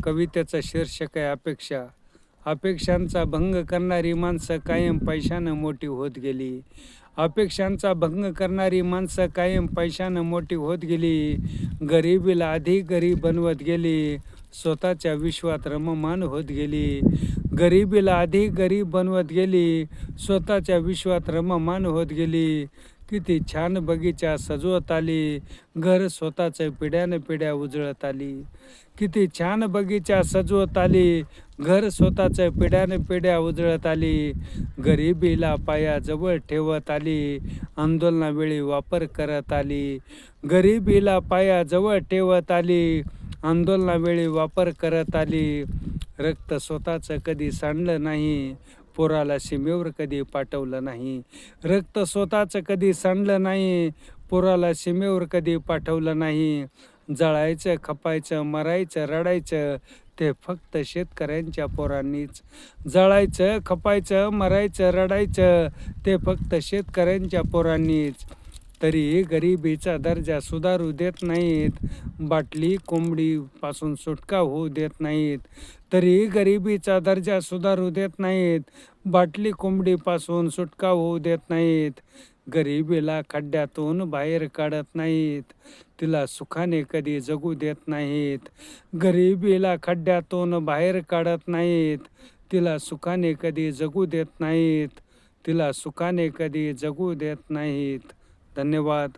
कवितेचं शीर्षक आहे अपेक्षा. अपेक्षांचा भंग करणारी माणसं कायम पैशानं मोठी होत गेली. अपेक्षांचा भंग करणारी माणसं कायम पैशानं मोठी होत गेली. गरिबीला अधिक गरीब बनवत गेली. स्वतःच्या विश्वात रममाण होत गेली. गरिबीला अधिक गरीब बनवत गेली. स्वतःच्या विश्वात रममाण होत गेली. किती छान बगीचा सजवत आली. घर स्वतःचं पिढ्यानं पिढ्या उजळत आली. किती छान बगीचा सजवत आली. घर स्वतःचं पिढ्यानं पिढ्या उजळत आली. गरिबीला पायाजवळ ठेवत आली. आंदोलनावेळी वापर करत आली. गरिबीला पायाजवळ ठेवत आली. आंदोलनावेळी वापर करत आली. रक्त स्वतःचं कधी सांडलं नाही. पोराला सीमेवर कधी पाठवलं नाही. रक्त स्वतःचं कधी सांडलं नाही. पोराला सीमेवर कधी पाठवलं नाही. जळायचं, खपायचं, मरायचं, रडायचं ते फक्त शेतकऱ्यांच्या पोरांनीच. जळायचं, खपायचं, मरायचं, रडायचं ते फक्त शेतकऱ्यांच्या पोरांनीच. तरी गरिबीचा दर्जा सुधारू देत नाहीत. बाटली कोंबडीपासून सुटका होऊ देत नाहीत. तरी गरिबीचा दर्जा सुधारू देत नाहीत. बाटली कोंबडीपासून सुटका होऊ देत नाहीत. गरिबीला खड्ड्यातून बाहेर काढत नाहीत. तिला सुखाने कधी जगू देत नाहीत. गरिबीला खड्ड्यातून बाहेर काढत नाहीत. तिला सुखाने कधी जगू देत नाहीत. तिला सुखाने कधी जगू देत नाहीत. धन्यवाद.